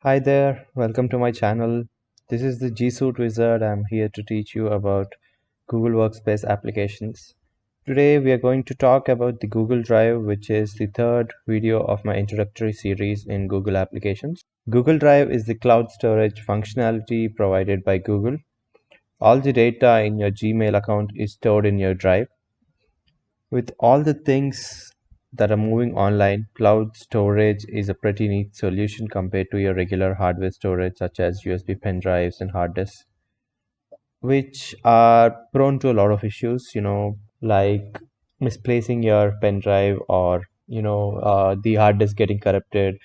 Hi there, welcome to my channel. This is the G Suite Wizard. I'm here to teach you about Google Workspace applications. Today we are going to talk about the Google Drive, which is the third video of my introductory series in Google applications. Google Drive is the cloud storage functionality provided by Google. All the data in your Gmail account is stored in your Drive. With all the things that are moving online, cloud storage is a pretty neat solution compared to your regular hardware storage such as USB pen drives and hard disks, which are prone to a lot of issues, like misplacing your pen drive or, the hard disk getting corrupted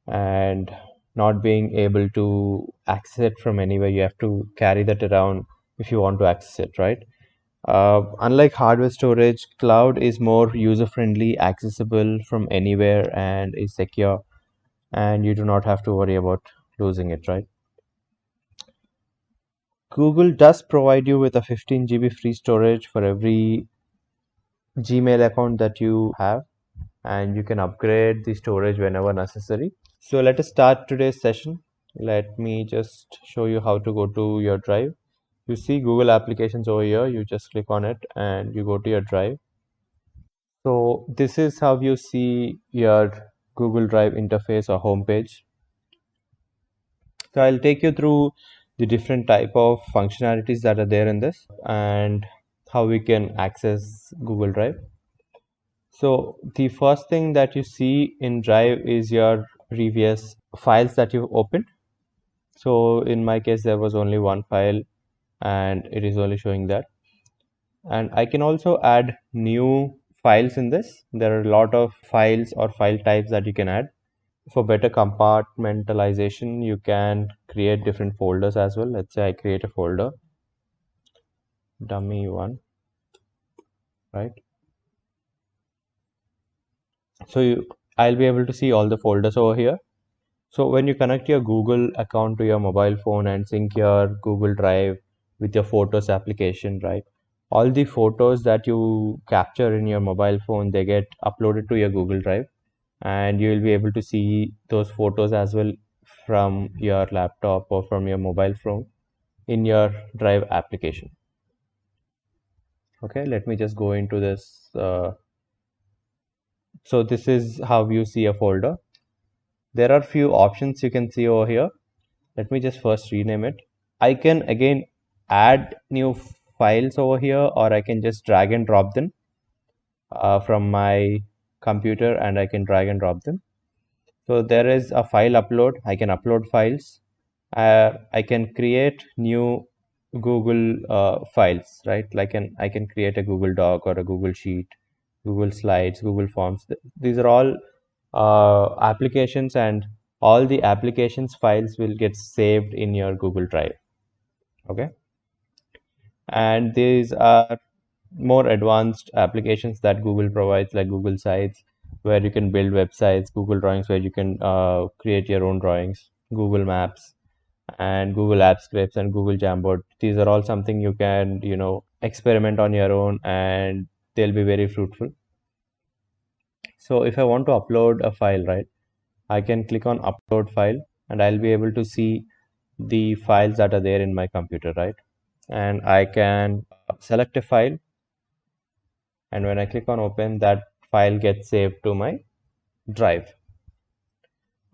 and not being able to access it from anywhere. You have to carry that around if you want to access it, right? Unlike hardware storage, cloud is more user-friendly, accessible from anywhere, and is secure, and you do not have to worry about losing it, right? Google does provide you with a 15 GB free storage for every Gmail account that you have, and you can upgrade the storage whenever necessary. So let us start today's session. Let me just show you how to go to your drive. You see Google applications over here, you just click on it and you go to your drive. So this is how you see your Google Drive interface or homepage. So I'll take you through the different type of functionalities that are there in this and how we can access Google Drive. So the first thing that you see in Drive is your previous files that you've opened. So in my case, there was only one file and it is only showing that. And I can also add new files in this. There are a lot of files or file types that you can add. For better compartmentalization, you can create different folders as well. Let's say I create a folder, dummy one, right? So I'll be able to see all the folders over here. So when you connect your Google account to your mobile phone and sync your Google Drive with your Photos application, right? All the photos that you capture in your mobile phone, they get uploaded to your Google Drive, and you will be able to see those photos as well from your laptop or from your mobile phone in your Drive application. Okay, let me just go into this. So this is how you see a folder. There are few options you can see over here. Let me just first rename it. I can again add new files over here, or I can just drag and drop them from my computer, and I can drag and drop them. So there is a file upload. I can upload files. I can create new Google files, right? Like I can create a Google Doc or a Google Sheet, Google Slides, Google Forms. These are all applications, and all the applications files will get saved in your Google Drive. Okay, and these are more advanced applications that Google provides, like Google Sites, where you can build websites, Google Drawings, where you can create your own drawings, Google Maps, and Google Apps Scripts and Google Jamboard. These are all something you can, experiment on your own, and they'll be very fruitful. So if I want to upload a file, right, I can click on upload file, and I'll be able to see the files that are there in my computer, right? And I can select a file, and when I click on open, that file gets saved to my drive.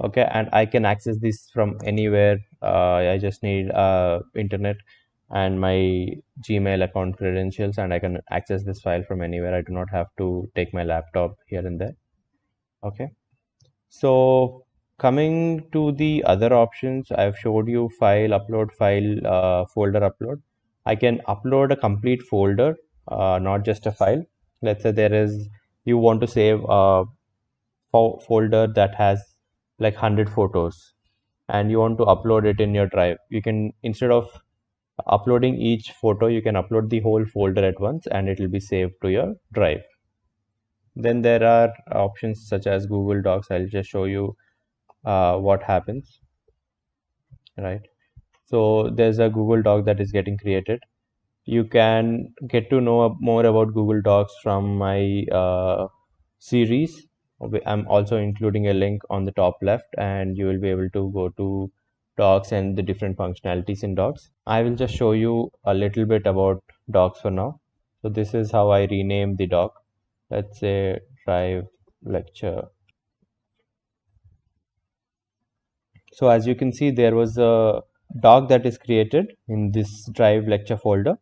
Okay, and I can access this from anywhere. I just need internet and my Gmail account credentials, and I can access this file from anywhere. I do not have to take my laptop here and there. Okay, so coming to the other options, I've showed you file upload, file folder upload. I can upload a complete folder, not just a file. Let's say you want to save a folder that has like 100 photos, and you want to upload it in your drive. You can, instead of uploading each photo, you can upload the whole folder at once, and it will be saved to your drive. Then there are options such as Google Docs. I'll just show you what happens, right? So there's a Google Doc that is getting created. You can get to know more about Google Docs from my series. I'm also including a link on the top left, and you will be able to go to docs and the different functionalities in docs. I will just show you a little bit about docs for now. So this is how I rename the doc. Let's say drive lecture. So as you can see, there was a doc that is created in this drive lecture folder,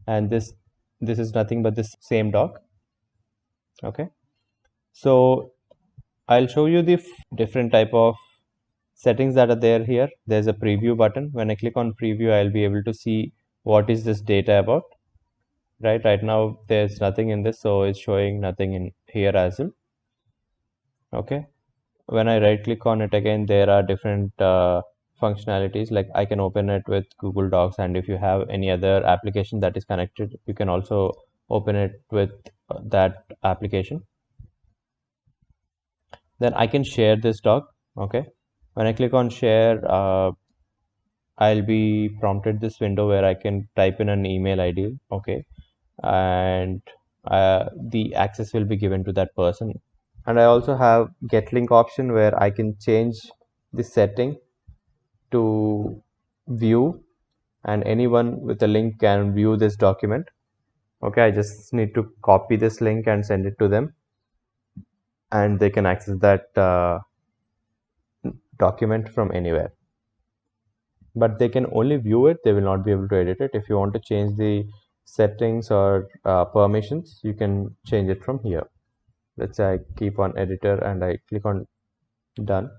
and this is nothing but this same doc. Okay, so I'll show you the different type of settings that are there here. There's a preview button. When I click on preview, I'll be able to see what is this data about. Right now there's nothing in this, so it's showing nothing in here as well. Okay, when I right click on it again, there are different functionalities, like I can open it with Google Docs, and if you have any other application that is connected, you can also open it with that application. Then I can share this doc. Okay, when I click on share, I'll be prompted this window where I can type in an email ID. Okay, and the access will be given to that person. And I also have get link option where I can change the setting to view, and anyone with a link can view this document. Okay, I just need to copy this link and send it to them, and they can access that document from anywhere. But they can only view it, they will not be able to edit it. If you want to change the settings or permissions, you can change it from here. Let's say I keep on editor and I click on done.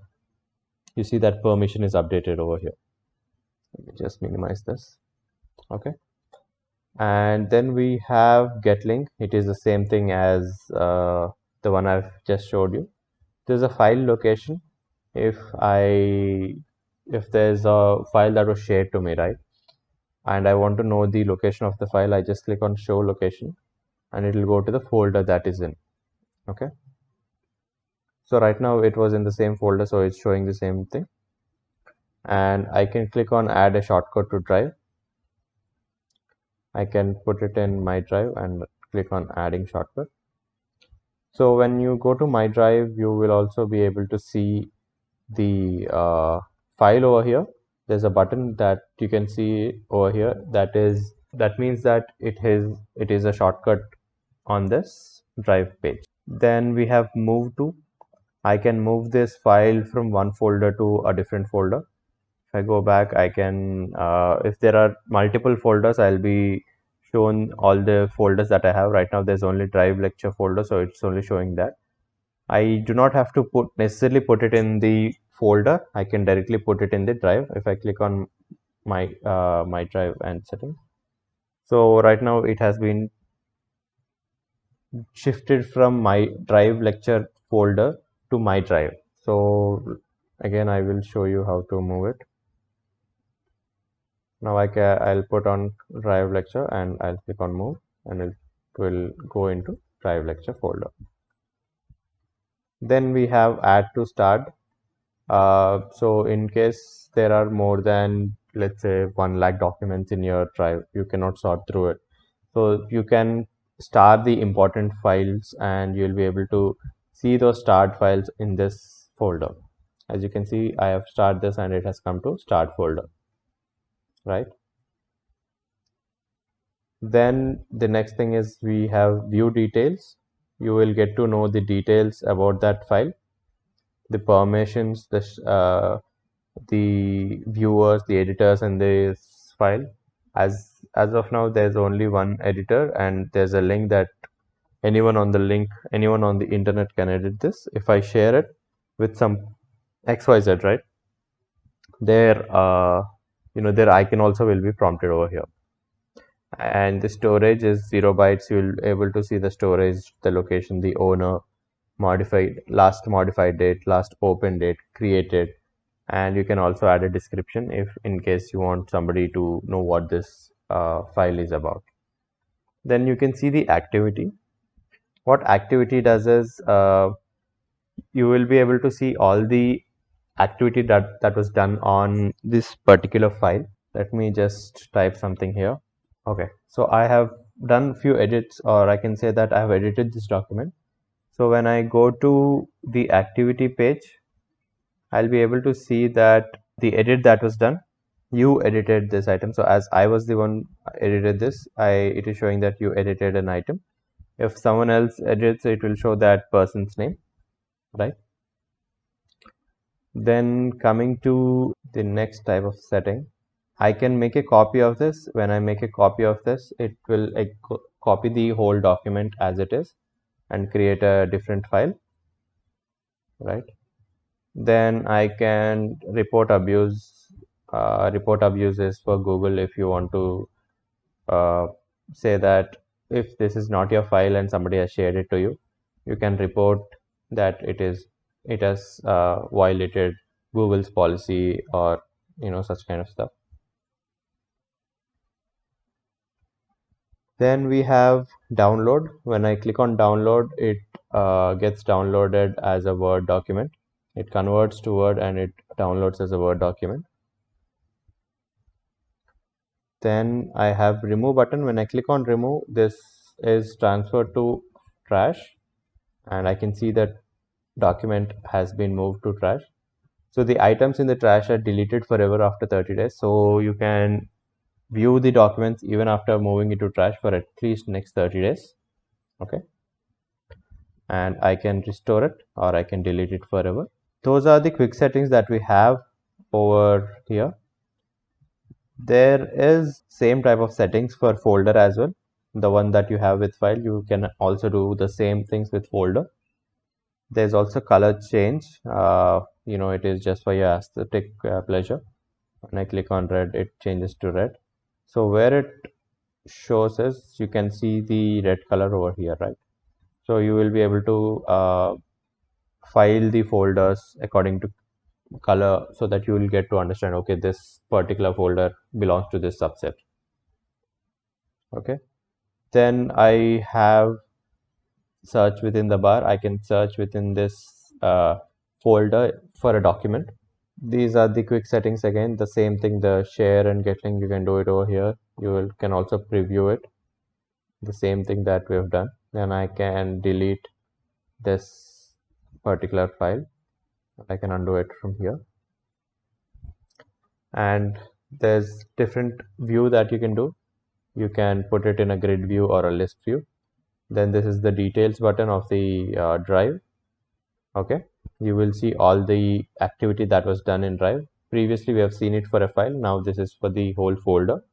You see that permission is updated over here. Let me just minimize this. Okay, and then we have get link. It is the same thing as the one I've just showed you. There's a file location. If there's a file that was shared to me, right, and I want to know the location of the file, I just click on show location and it will go to the folder that is in. Okay, so right now it was in the same folder, so it's showing the same thing. And I can click on add a shortcut to drive. I can put it in my drive and click on adding shortcut. So when you go to my drive, you will also be able to see the file over here. There's a button that you can see over here. That means that it is a shortcut on this drive page. Then we have move to. I can move this file from one folder to a different folder. If I go back, I can, if there are multiple folders, I'll be shown all the folders that I have. Right now there's only drive lecture folder, so it's only showing that. I do not have to necessarily put it in the folder. I can directly put it in the drive if I click on my my drive and settings. So right now it has been shifted from my drive lecture folder to my drive. So again, I will show you how to move it. Now I'll put on drive lecture and I'll click on move, and it will go into drive lecture folder. Then we have add to start. So in case there are more than, let's say, 1 lakh documents in your drive, you cannot sort through it. So you can start the important files and you'll be able to see those start files in this folder. As you can see, I have started this and it has come to start folder, right? Then the next thing is we have view details. You will get to know the details about that file, the permissions, the viewers, the editors in this file. As of now, there's only one editor, and there's a link that anyone on the internet can edit this. If I share it with some XYZ, right, their their icon also will be prompted over here. And the storage is 0 bytes. You'll able to see the storage, the location, the owner, modified, last modified date, last open date, created, and you can also add a description if in case you want somebody to know what this file is about. Then you can see the activity. What activity does is you will be able to see all the activity that was done on this particular file. Let me just type something here. Okay, so I have done few edits, or I can say that I have edited this document. So when I go to the activity page, I'll be able to see that the edit that was done, you edited this item. So as I was the one edited this, it is showing that you edited an item. If someone else edits, it will show that person's name, right? Then coming to the next type of setting, I can make a copy of this. When I make a copy of this, it will copy the whole document as it is and create a different file, right? Then I can report abuse. Report abuse is for Google if you want to say that if this is not your file and somebody has shared it to you, you can report that it has violated Google's policy or such kind of stuff. Then we have download. When I click on download, it gets downloaded as a Word document. It converts to Word and it downloads as a Word document. Then I have remove button. When I click on remove, this is transferred to trash and I can see that document has been moved to trash. So the items in the trash are deleted forever after 30 days. So you can view the documents even after moving it to trash for at least next 30 days. Okay. And I can restore it or I can delete it forever. Those are the quick settings that we have over here. There is same type of settings for folder as well. The one that you have with file, you can also do the same things with folder. There's also color change. It is just for your aesthetic pleasure. When I click on red, it changes to red. So where it shows is you can see the red color over here, right? So you will be able to file the folders according to color so that you will get to understand, okay, this particular folder belongs to this subset. Okay. Then I have search within the bar. I can search within this folder for a document. These are the quick settings again. The same thing, the share and get link, you can do it over here. Can also preview it. The same thing that we have done. Then I can delete this particular file. I can undo it from here. And there's different view that you can do. You can put it in a grid view or a list view. Then this is the details button of the drive. Okay, you will see all the activity that was done in drive. Previously we have seen it for a file. Now this is for the whole folder.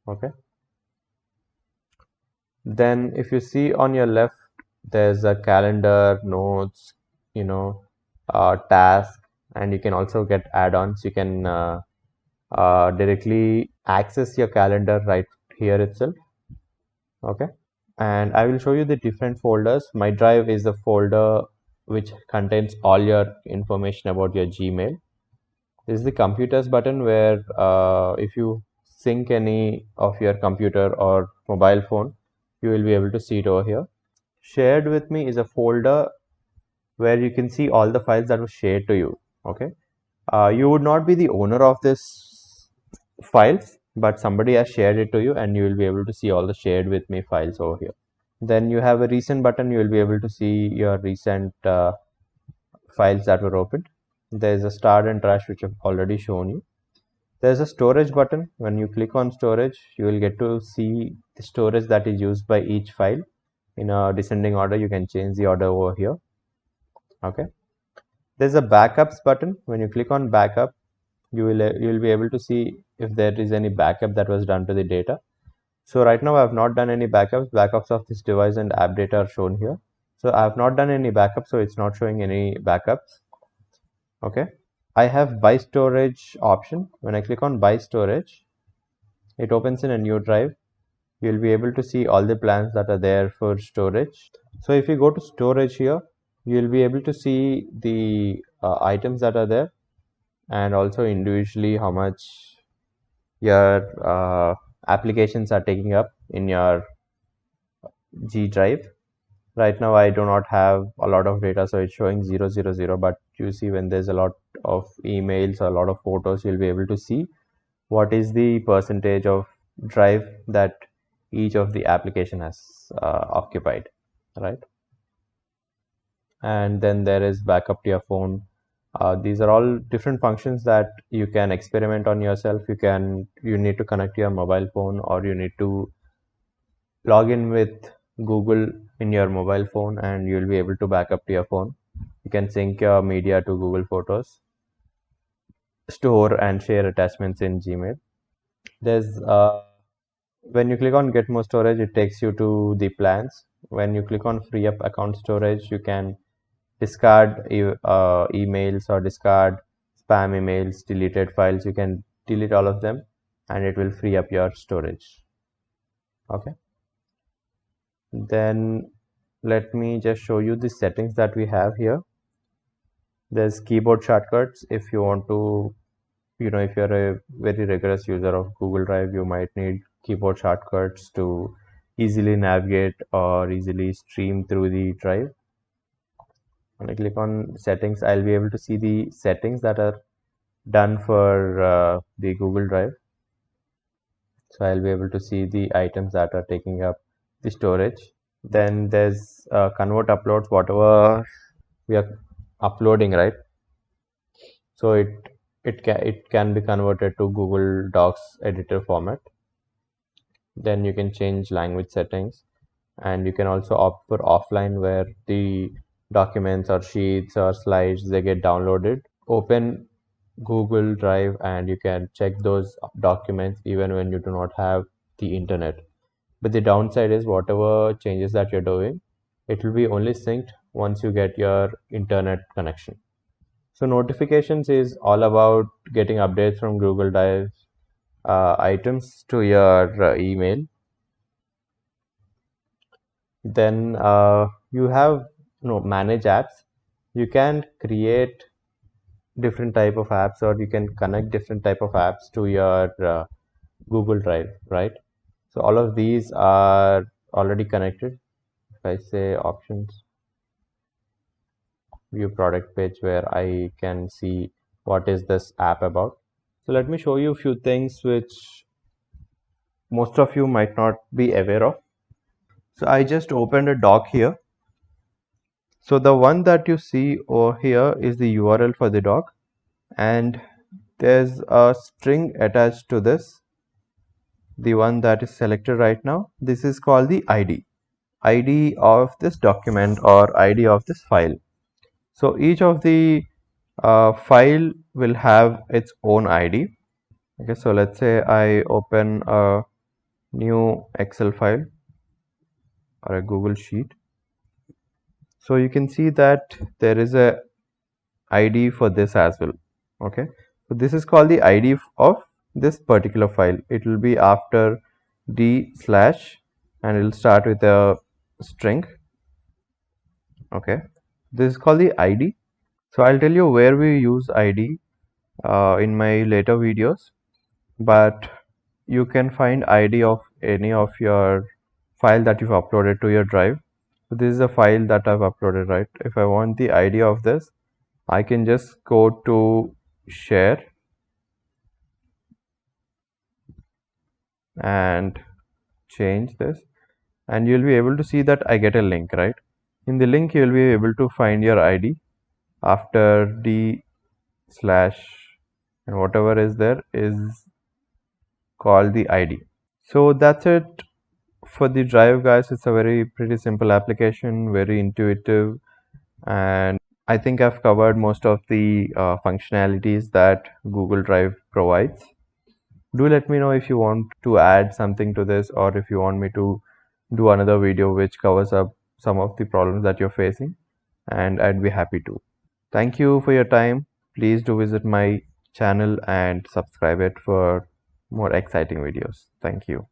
Okay, then if you see on your left, there's a calendar, notes, task, and you can also get add-ons. You can directly access your calendar right here itself. Okay, and I will show you the different folders. My drive is the folder which contains all your information about your Gmail. This is the computers button where if you sync any of your computer or mobile phone, you will be able to see it over here. Shared with me is a folder where you can see all the files that were shared to you. Okay, you would not be the owner of this files, but somebody has shared it to you and you will be able to see all the shared with me files over here. Then you have a recent button. You will be able to see your recent files that were opened. There's a start and trash which I've already shown you. There's a storage button. When you click on storage, you will get to see the storage that is used by each file in a descending order. You can change the order over here. Okay. There's a backups button. When you click on backup, you will be able to see if there is any backup that was done to the data. So right now I have not done any backups. Backups of this device and app data are shown here. So I have not done any backups, so it's not showing any backups. Okay. I have buy storage option. When I click on buy storage, it opens in a new drive. You'll be able to see all the plans that are there for storage. So if you go to storage here, you'll be able to see the items that are there and also individually how much your applications are taking up in your G drive. Right now I do not have a lot of data, so it's showing 000, but you see when there's a lot of emails or a lot of photos, you'll be able to see what is the percentage of drive that each of the application has occupied, right? and then there is backup to your phone. These are all different functions that you can experiment on yourself. You need to connect your mobile phone, or you need to log in with Google in your mobile phone, and you'll be able to back up to your phone. You can sync your media to Google Photos, store and share attachments in Gmail. There's When you click on get more storage, it takes you to the plans. When you click on free up account storage, you can discard emails or discard spam emails, deleted files. You can delete all of them, and it will free up your storage. Okay. Then let me just show you the settings that we have here. There's keyboard shortcuts. If you want to, if you're a very rigorous user of Google Drive, you might need keyboard shortcuts to easily navigate or easily stream through the drive. When I click on settings, I'll be able to see the settings that are done for the Google Drive. So I'll be able to see the items that are taking up the storage. Then there's convert uploads, whatever we are uploading, right? So it can be converted to Google Docs editor format. Then you can change language settings, and you can also opt for offline, where the documents or sheets or slides, they get downloaded. Open Google Drive and you can check those documents even when you do not have the internet. But the downside is, whatever changes that you're doing, it will be only synced once you get your internet connection. So notifications is all about getting updates from Google Drive items to your email. Then you have manage apps. You can create different type of apps, or you can connect different type of apps to your Google Drive, right? So all of these are already connected. If I say options, view product page, where I can see what is this app about. So let me show you a few things which most of you might not be aware of. So I just opened a doc here. So the one that you see over here is the URL for the doc, and there's a string attached to this, the one that is selected right now. This is called the ID of this document or ID of this file. So each of the file will have its own ID. Okay, so let's say I open a new Excel file or a Google Sheet. So you can see that there is a ID for this as well. Okay, so this is called the ID of this particular file. It will be after d slash, and it will start with a string. Okay, this is called the ID. So I'll tell you where we use ID in my later videos, but you can find ID of any of your file that you've uploaded to your drive. So this is a file that I've uploaded, right? If I want the ID of this, I can just go to share and change this, and you'll be able to see that I get a link, right? In the link, you'll be able to find your ID after d slash, and whatever is there is called the ID. So that's it for the drive, guys. It's a very pretty simple application, very intuitive, and I think I've covered most of the functionalities that Google Drive provides. Do let me know if you want to add something to this, or if you want me to do another video which covers up some of the problems that you're facing, and I'd be happy to. Thank you for your time. Please do visit my channel and subscribe it for more exciting videos. Thank you.